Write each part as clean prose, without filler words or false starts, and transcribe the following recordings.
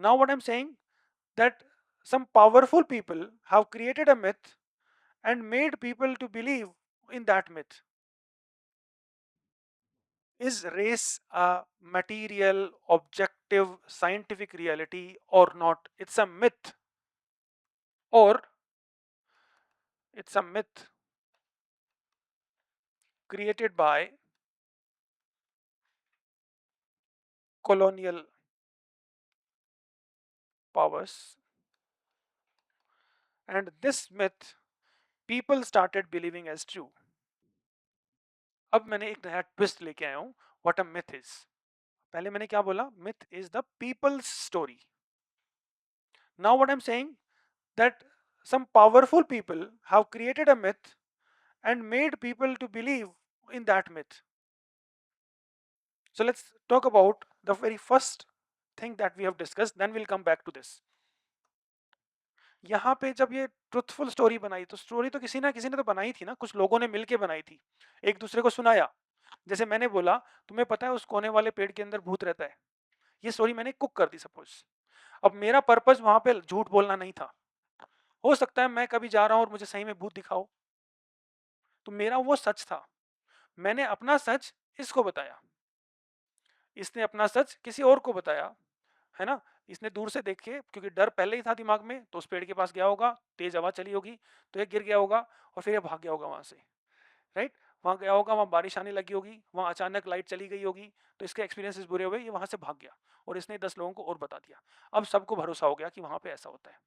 Now what I'm saying, that some powerful people have created a myth and made people to believe in that myth. Is race a material, objective, scientific reality or not? It's a myth, or it's a myth created by colonial powers, and this myth people started believing as true. अब मैंने एक नया twist लेके आया हूं, what a myth is. पहले मैंने क्या बोला, myth is the people's story. Now what I'm saying, that some powerful people have created a myth and made people to believe in that myth. So let's talk about the very first thing that we have discussed, then we'll come back to this. यहाँ पे जब ये truthful story बनाई, तो story तो किसी ना किसी ने तो बनाई थी ना, कुछ लोगों ने मिलके बनाई थी, एक दूसरे को सुनाया. जैसे मैंने बोला, तुम्हें पता है उस कोने वाले पेड़ के अंदर भूत रहता है, ये स्टोरी मैंने कुक कर दी सपोज. अब मेरा पर्पस वहां पे झूठ बोलना नहीं था. हो सकता है मैं कभी जा रहा हूं और मुझे सही में भूत दिखाओ, तो मेरा वो सच था. मैंने अपना सच इसको बताया, इसने अपना सच किसी और को बताया, है ना. इसने दूर से देखे, क्योंकि डर पहले ही था दिमाग में, तो उस पेड़ के पास गया होगा, तेज हवा चली होगी, तो ये गिर गया होगा और फिर ये भाग गया होगा वहां से, राइट. वहां गया होगा, वहां बारिश आने लगी होगी, वहां अचानक लाइट चली गई होगी, तो इसके एक्सपीरियंसेस बुरे हुए, ये वहां से भाग गया और इसने 10 लोगों को और बता दिया. अब सबको भरोसा हो गया कि वहां पे ऐसा होता है.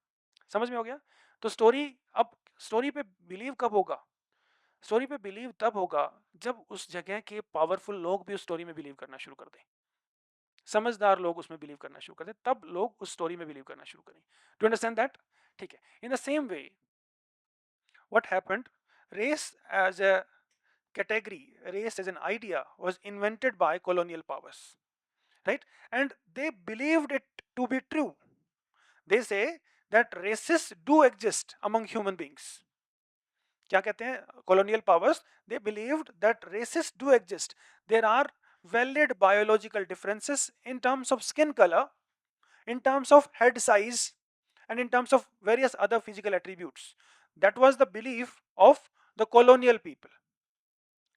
समझ में हो गया. तो स्टोरी, अब स्टोरी पे बिलीव कब होगा, स्टोरी पे बिलीव तब होगा जब उस जगह के पावरफुल लोग भी उस स्टोरी में बिलीव करना शुरू कर दें, समझदार लोग उसमें बिलीव करना शुरू कर दें, तब लोग उस स्टोरी में बिलीव करना शुरू करें. To understand that. ठीक है. In the same way, what happened, race as a category, race as an idea was invented by colonial powers, right? And they believed it to be true. They say that races do exist among human beings. क्या कहते हैं colonial powers? They believed that races do exist. There are valid biological differences in terms of skin color, in terms of head size, and in terms of various other physical attributes. That was the belief of the colonial people,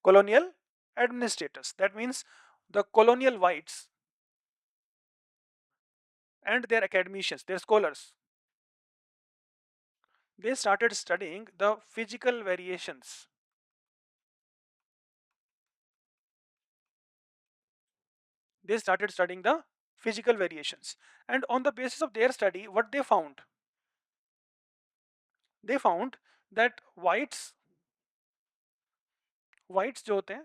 colonial administrators. That means the colonial whites and their academicians, their scholars, they started studying the physical variations. They started studying the physical variations. And on the basis of their study, what they found? They found that whites जो होते हैं,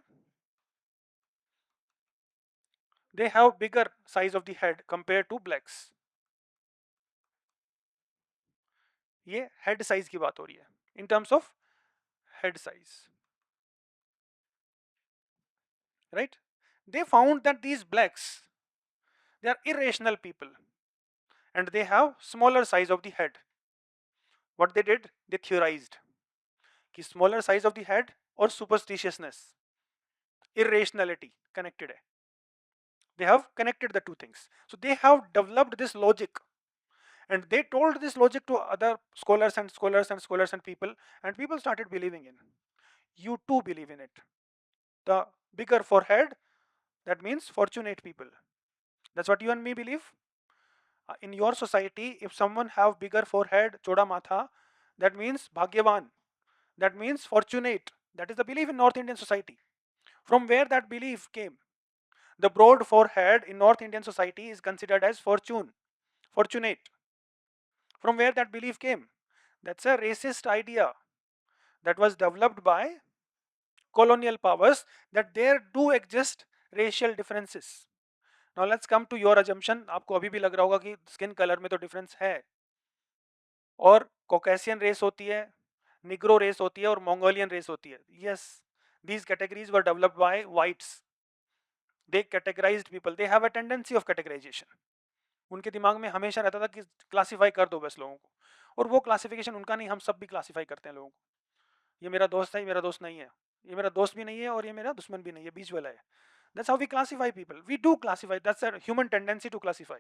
they have bigger size of the head compared to blacks. ये head size की बात हो रही है, in terms of head size, right? They found that these blacks, they are irrational people and they have smaller size of the head. What they did, they theorized कि smaller size of the head और superstitiousness, irrationality connected है. They have connected the two things. So they have developed this logic, and they told this logic to other scholars and scholars and scholars and people started believing in. You too believe in it. The bigger forehead, that means fortunate people. That's what you and me believe. In your society, if someone have bigger forehead, choda matha, that means bhagyavan, that means fortunate. That is the belief in North Indian society. From where that belief came? The broad forehead in North Indian society is considered as fortunate. From where that belief came? That's a racist idea that was developed by colonial powers, that there do exist racial differences. Now let's come to your assumption. आपको अभी भी लग रहा होगा कि skin colour में तो difference है, और कॉकेशियन रेस होती है, निग्रो रेस होती है और मंगोलियन रेस होती है. Yes, these categories were developed by whites. They categorized people. They have a tendency of categorization. उनके दिमाग में हमेशा रहता था कि क्लासिफाई कर दो बस लोगों को, और वो क्लासिफिकेशन उनका नहीं, हम सब भी क्लासिफाई करते हैं लोगों को. ये मेरा दोस्त है, ये मेरा दोस्त नहीं है, ये मेरा दोस्त भी नहीं है और ये मेरा दुश्मन भी नहीं है, बीच वाला है. That's how we classify people. We do classify. That's a human tendency to classify,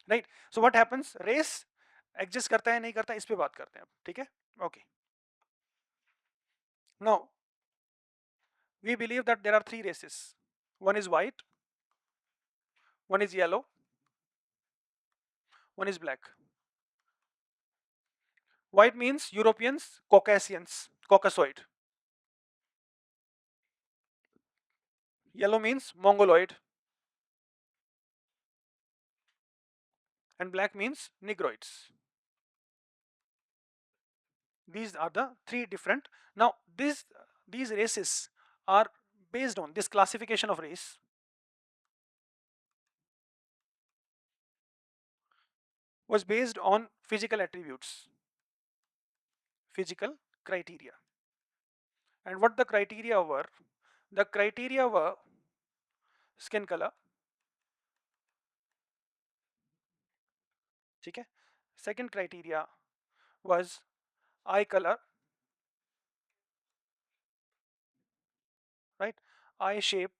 right? So what happens? Race exist करता है नहीं करता इस पे बात करते हैं अब, ठीक है? Okay. Now we believe that there are three races. One is white, one is yellow, one is black. White means Europeans, Caucasians, Caucasoid. Yellow means Mongoloid, and black means Negroids. These are the three different. Now these races are based on this classification of race was based on physical attributes, physical criteria. And what the criteria were? The criteria were skin color, ठीक है? Second criteria was eye color, right? Eye shape,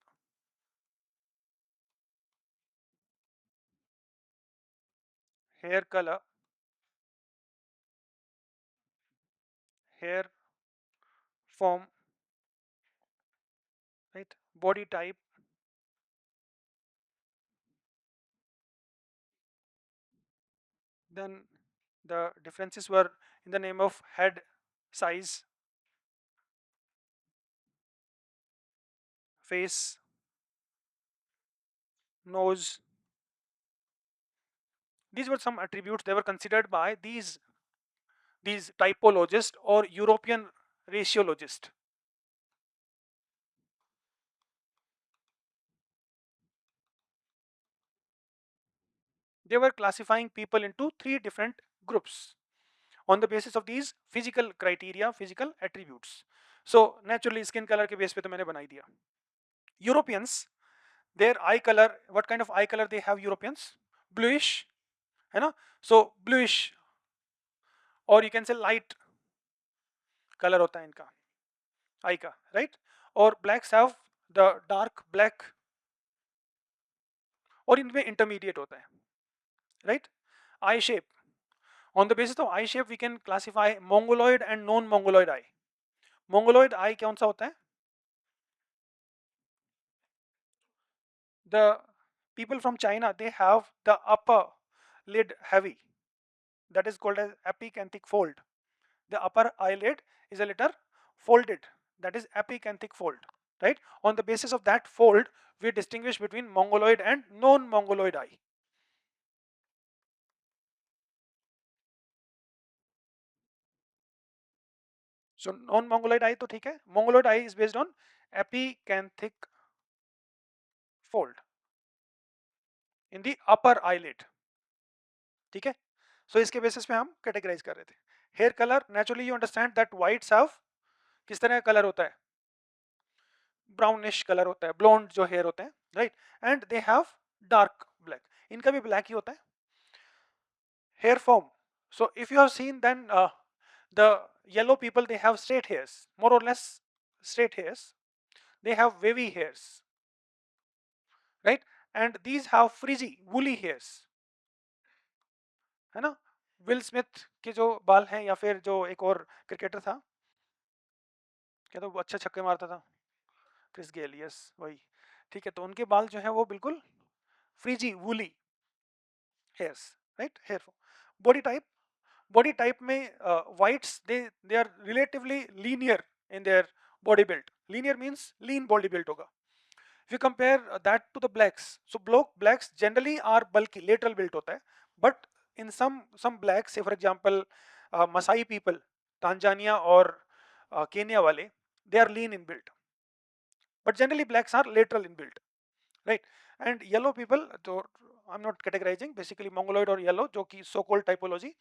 hair color, hair form, right? Body type, then the differences were in the name of head size, face, nose. These were some attributes they were considered by these typologists or European raciologists. They were classifying people into three different groups on the basis of these physical criteria, physical attributes. So naturally skin color के base पे तो मैंने बना ही दिया. Europeans, their eye color, what kind of eye color they have Europeans? Bluish, है ना? So bluish, or you can say light color होता है इनका eye का, right? और blacks have the dark black, और इनमें intermediate होता है, right? Eye shape. On the basis of eye shape, we can classify mongoloid and non-mongoloid eye. Mongoloid eye कौन सा होता है? The people from China, they have the upper lid heavy. That is called as epicanthic fold. The upper eyelid is a little folded. That is epicanthic fold, right? On the basis of that fold, we distinguish between mongoloid and non-mongoloid eye. So non-mongoloid eye तो ठीक है. Mongoloid eye is based on epicanthic fold in the upper eyelid. ठीक है? So इसके basis पे हम categorize कर रहे थे. Hair color, naturally you understand that whites have किस तरह का color होता है? Brownish color होता है, blonde जो hair होते हैं, right? And they have dark black. इनका भी black ही होता है. Hair form. So if you have seen, then the yellow people, they have straight hairs, more or less straight hairs. They have wavy hairs, right? And these have frizzy, woolly hairs, है ना? Will Smith के जो बाल हैं, या फिर जो एक और क्रिकेटर था, क्या तो वो अच्छा छक्के मारता था, क्रिस गेल, यस वही, ठीक है? तो उनके बाल जो है वो बिल्कुल frizzy woolly hairs, right? Hair body type में whites they are relatively linear in their body build. Linear means lean body build होगा. If you compare that to the blacks, so blacks generally are bulky, lateral built होता है, but in some blacks, say for example Masai people, Tanzania और Kenya वाले, they are lean in build, but generally blacks are lateral in build, right? And yellow people, so I'm not categorizing, basically mongoloid or yellow, जो कि so called typology,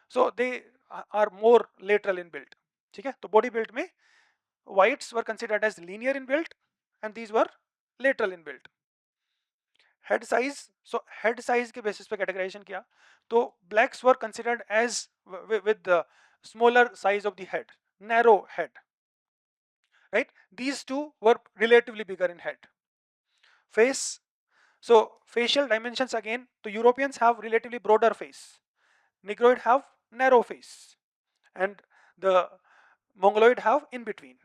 so they are more lateral in build. ठीक है? तो body build में whites were considered as linear in build and these were lateral in build. Head size, so head size के basis पे categorization किया, तो blacks were considered as with the smaller size of the head, narrow head, right? These two were relatively bigger in head. Face. So facial dimensions again, the Europeans have relatively broader face. Negroid have narrow face, and the Mongoloid have in between.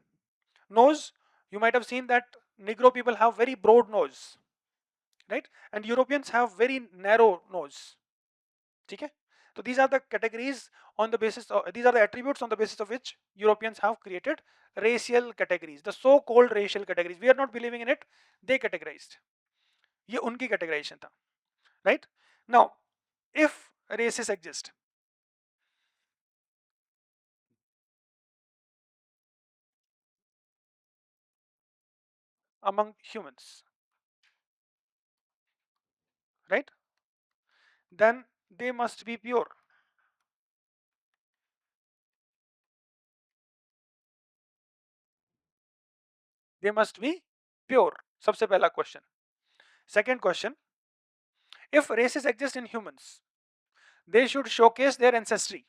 Nose, you might have seen that Negro people have very broad nose, right? And Europeans have very narrow nose. Okay? So these are the categories on the basis of, these are the attributes on the basis of which Europeans have created racial categories, the so-called racial categories. We are not believing in it, they categorized. ये उनकी categorization था, right? Now, if races exist among humans, right? Then they must be pure. They must be pure. सबसे पहला question. Second question, if races exist in humans, they should showcase their ancestry.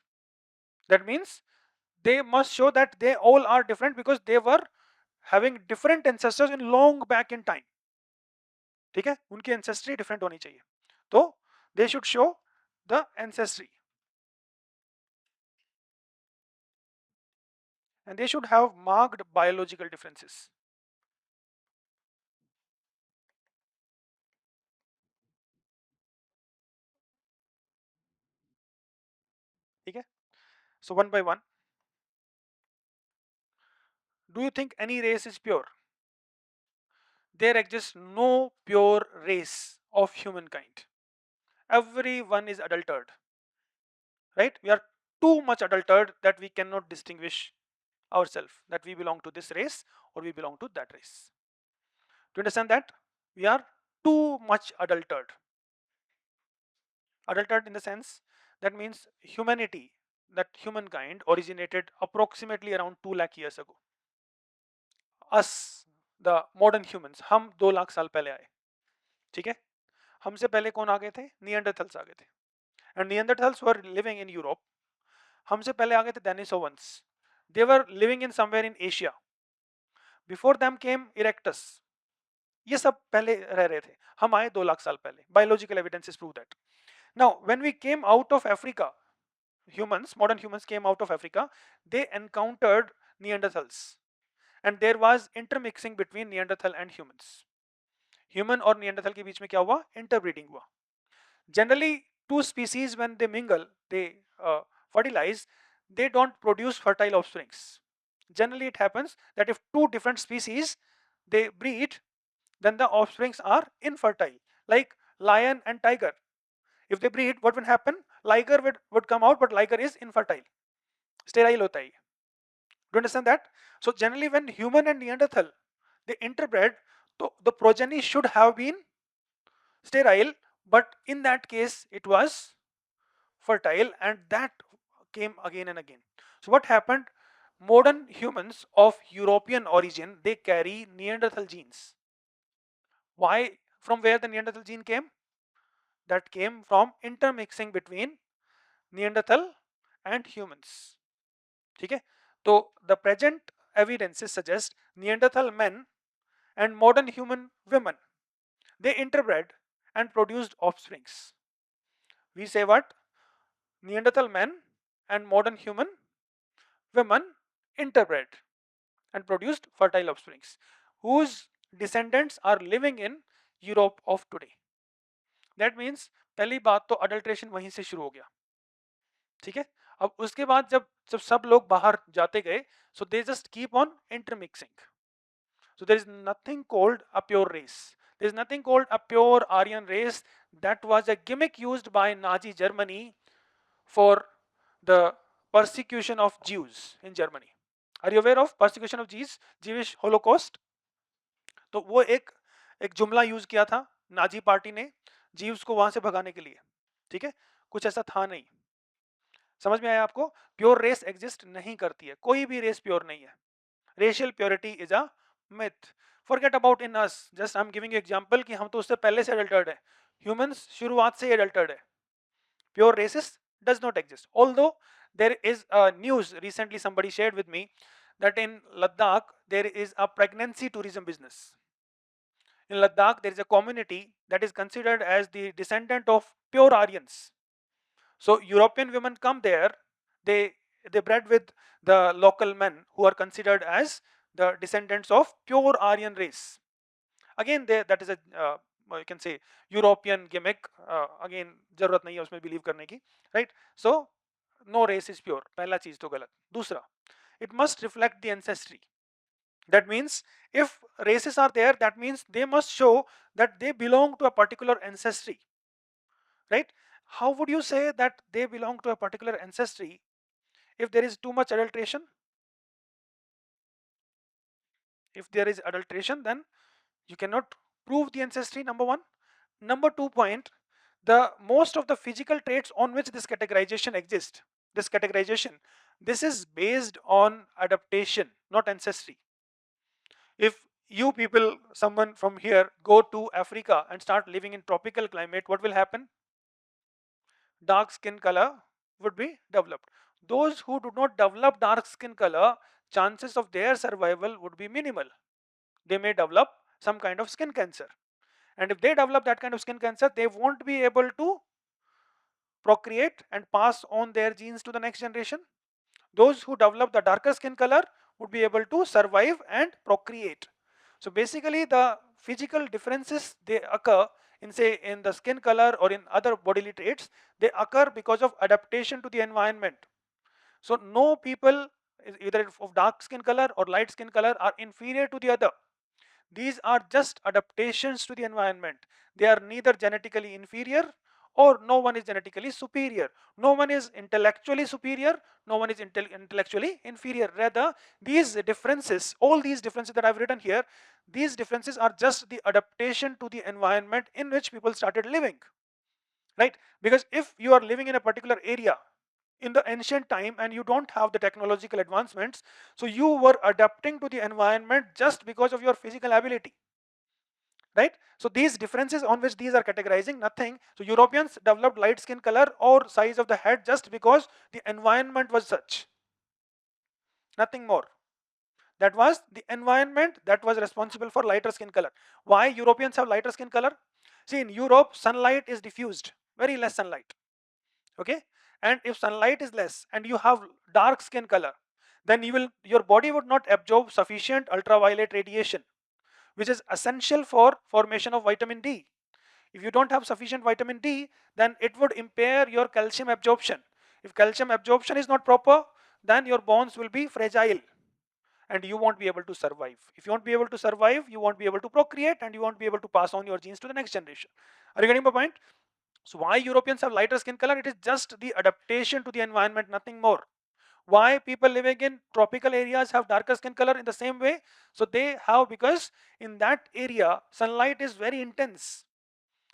That means they must show that they all are different because they were having different ancestors in long back in time. ठीक है, उनकी ancestry different होनी चाहिए. तो they should show the ancestry, and they should have marked biological differences. ठीक है. So one by one, do you think any race is pure? There exists no pure race of humankind. Everyone is adulterated, right? We are too much adulterated that we cannot distinguish ourselves that we belong to this race or we belong to that race. Do you understand that? We are too much adulterated. Adulterated in the sense that means humanity, that humankind originated approximately around 2 lakh years ago. Us, the modern humans, हम 2 लाख साल पहले आए. ठीक है. हमसे पहले कौन आ गए थे? नियंडरथल्स आ गए थे. And Neanderthals were living in Europe. हमसे पहले आ गए थे Denisovans. They were living in somewhere in Asia. Before them came Erectus. ये सब पहले रह रहे थे. हम आए 2 लाख साल पहले. Biological evidences prove that. Now, when we came out of Africa, humans, modern humans came out of Africa, they encountered Neanderthals. And there was intermixing between Neanderthal and humans. Human और Neanderthal के बीच में क्या हुआ? Interbreeding हुआ. Generally, two species when they mingle, they fertilize, they don't produce fertile offsprings. Generally, it happens that if two different species they breed, then the offsprings are infertile. Like lion and tiger. If they breed, what will happen? Liger would come out, but liger is infertile. Sterile hota hai. Do you understand that? So generally, when human and Neanderthal they interbred, the progeny should have been sterile, but in that case, it was fertile, and that came again and again. So what happened? Modern humans of European origin, they carry Neanderthal genes. Why? From where the Neanderthal gene came? That came from intermixing between Neanderthal and humans. Okay? So the present evidences suggest Neanderthal men and modern human women, they interbred and produced offsprings. We say what? Neanderthal men and modern human women interbred and produced fertile offsprings whose descendants are living in Europe of today. That means पहली बात तो adulteration वहीं से शुरू हो गया. ठीक है. अब उसके बाद जब जब सब लोग बाहर जाते गए, so they just keep on intermixing. So there is nothing called a pure race. There is nothing called a pure Aryan race. That was a gimmick used by Nazi Germany for the persecution of Jews in Germany. Are you aware of persecution of Jews, Jewish Holocaust? तो वो एक जुमला use किया था Nazi party ने जीव्स को वहां से भगाने के लिए. ठीक है. कुछ ऐसा था नहीं. समझ में आया आपको? प्योर रेस एग्जिस्ट नहीं करती है. कोई भी रेस प्योर नहीं है. Racial purity is a myth. Forget about in us. Just I am giving example कि हम तो उससे पहले से एडल्टर्ड है. ह्यूमंस शुरुआत से एडल्टर्ड है. Pure races does not exist. Although there is a news recently somebody shared with me that in Ladakh there is a pregnancy tourism business. In Ladakh, there is a community that is considered as the descendant of pure Aryans. So European women come there, they they bred with the local men who are considered as the descendants of pure Aryan race. Again, that is a you can say European gimmick. Again, जरूरत नहीं है उसमें believe करने की, right? So no race is pure. पहला चीज तो गलत. दूसरा, it must reflect the ancestry. That means if races are there, that means they must show that they belong to a particular ancestry, right? How would you say that they belong to a particular ancestry if there is too much adulteration? If there is adulteration, then you cannot prove the ancestry, number one. Number two point, the most of the physical traits on which this categorization exists, this is based on adaptation, not ancestry. If you people, someone from here, go to Africa and start living in tropical climate, what will happen? Dark skin color would be developed. Those who do not develop dark skin color, chances of their survival would be minimal. They may develop some kind of skin cancer. And if they develop that kind of skin cancer, they won't be able to procreate and pass on their genes to the next generation. Those who develop the darker skin color would be able to survive and procreate. So basically the physical differences, they occur in, say, in the skin color or in other bodily traits, they occur because of adaptation to the environment. So no people either of dark skin color or light skin color are inferior to the other. These are just adaptations to the environment. They are neither genetically inferior or no one is genetically superior. No one is intellectually superior, no one is intellectually inferior. Rather, these differences, all these differences that I've written here, these differences are just the adaptation to the environment in which people started living. Right? Because if you are living in a particular area in the ancient time and you don't have the technological advancements, so you were adapting to the environment just because of your physical ability, right? So these differences on which these are categorizing, nothing. So Europeans developed light skin color or size of the head just because the environment was such, nothing more. That was the environment that was responsible for lighter skin color. Why Europeans have lighter skin color? See, in Europe sunlight is diffused, very less sunlight, okay? And if sunlight is less and you have dark skin color, then your body would not absorb sufficient ultraviolet radiation, which is essential for formation of vitamin D. If you don't have sufficient vitamin D, then it would impair your calcium absorption. If calcium absorption is not proper, then your bones will be fragile and you won't be able to survive. If you won't be able to survive, you won't be able to procreate and you won't be able to pass on your genes to the next generation. Are you getting my point? So why Europeans have lighter skin color? It is just the adaptation to the environment, nothing more. Why people living in tropical areas have darker skin color in the same way? So they have, because in that area sunlight is very intense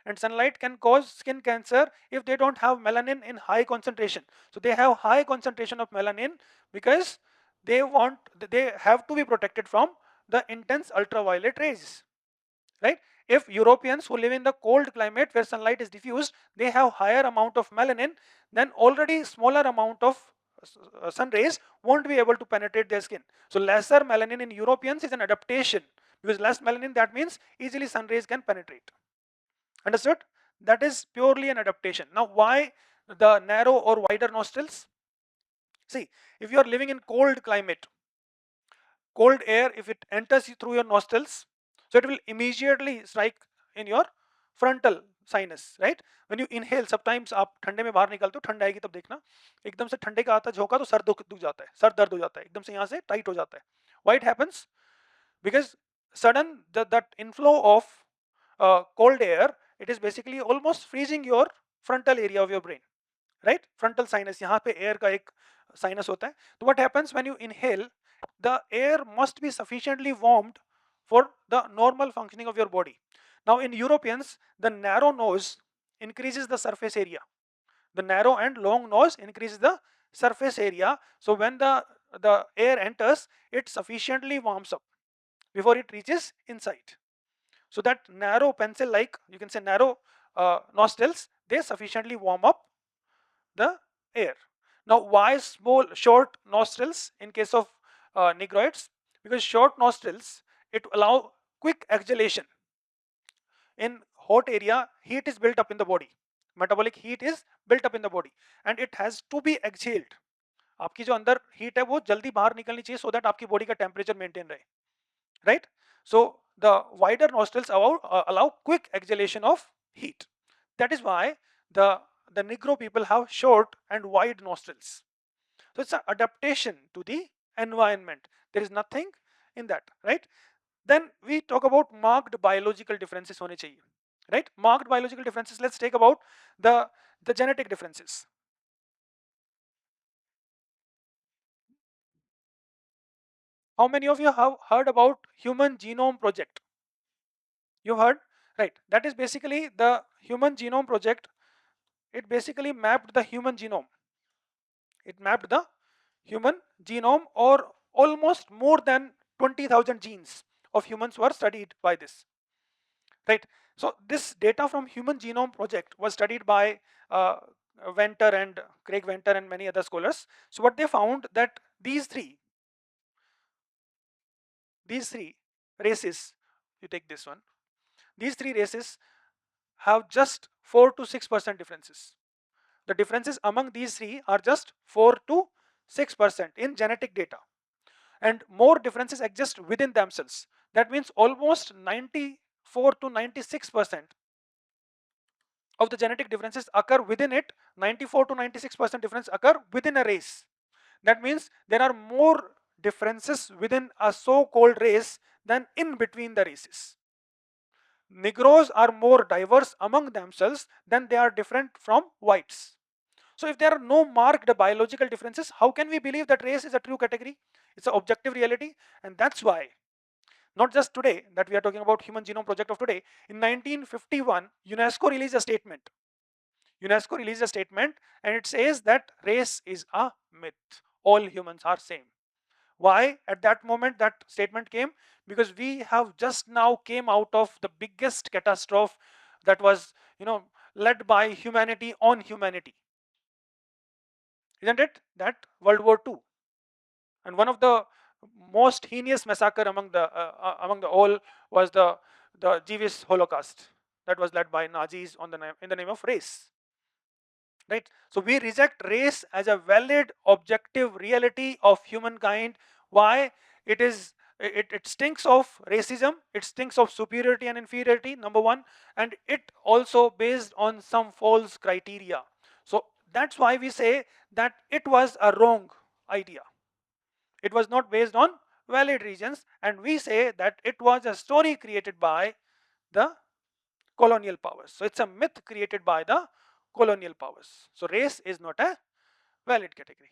and sunlight can cause skin cancer if they don't have melanin in high concentration. So they have high concentration of melanin because they have to be protected from the intense ultraviolet rays, right? If Europeans who live in the cold climate where sunlight is diffused, they have higher amount of melanin, then already smaller amount of sun rays won't be able to penetrate their skin. So lesser melanin in Europeans is an adaptation, because less melanin, that means easily sun rays can penetrate. Understood? That is purely an adaptation. Now why the narrow or wider nostrils? See, if you are living in cold climate, cold air, if it enters through your nostrils, so it will immediately strike in your frontal sinus, right? When you inhale, sometimes आप ठंडे में बाहर निकलते हो, ठंड आएगी तब देखना, एकदम से ठंडे का आता झोंका तो सर दुख जाता है, सर दर्द हो जाता है, एकदम से यहाँ से टाइट हो जाता है. Why it happens? Because sudden that inflow of cold air, it is basically almost freezing your frontal area of your brain, right? Frontal sinus, यहाँ पे air का एक sinus होता है. So what happens when you inhale? The air must be sufficiently warmed for the normal functioning of your body. Now in Europeans, the narrow nose increases the surface area. The narrow and long nose increases the surface area. So when the air enters, it sufficiently warms up before it reaches inside. So that narrow pencil like, you can say narrow nostrils, they sufficiently warm up the air. Now why short nostrils in case of negroids? Because short nostrils, it allow quick exhalation. in hot area, heat is built up in the body, metabolic heat is built up in the body, and it has to be exhaled. आपकी जो अंदर heat है वो जल्दी बाहर निकलनी चाहिए so that आपकी बॉडी का टेम्परेचर मेंटेन रहे, right? So the wider nostrils allow quick exhalation of heat. That is why the Negro people have short and wide nostrils. So it's an adaptation to the environment. There is nothing in that, right? Then we talk about marked biological differences hone chahiye, right? Marked biological differences. Let's take about the genetic differences. How many of you have heard about Human Genome Project? You've heard, right? That is basically the Human Genome Project. It basically mapped the human genome. It mapped the human genome, or almost more than 20,000 genes of humans were studied by this, right? So this data from Human Genome Project was studied by Venter and Craig Venter and many other scholars. So what they found that these three races, you take this one, these three races have just 4 to 6% differences. The differences among these three are just 4 to 6% in genetic data, and more differences exist within themselves. That means almost 94 to 96% of the genetic differences occur within it. 94 to 96% difference occur within a race. That means there are more differences within a so-called race than in between the races. Negroes are more diverse among themselves than they are different from whites. So if there are no marked biological differences, how can we believe that race is a true category? It's an objective reality, and that's why not just today that we are talking about Human Genome Project of today. In 1951, UNESCO released a statement. UNESCO released a statement, and it says that race is a myth. All humans are same. Why at that moment that statement came? Because we have just now came out of the biggest catastrophe that was, led by humanity on humanity. Isn't it? That World War II. And one of the most heinous massacre among the all was the Jewish Holocaust that was led by Nazis in the name of race, right? So we reject race as a valid objective reality of humankind. Why? It stinks of racism, it stinks of superiority and inferiority, number one, and it also based on some false criteria. So that's why we say that it was a wrong idea. It was not based on valid reasons, and we say that it was a story created by the colonial powers. So it's a myth created by the colonial powers. So race is not a valid category.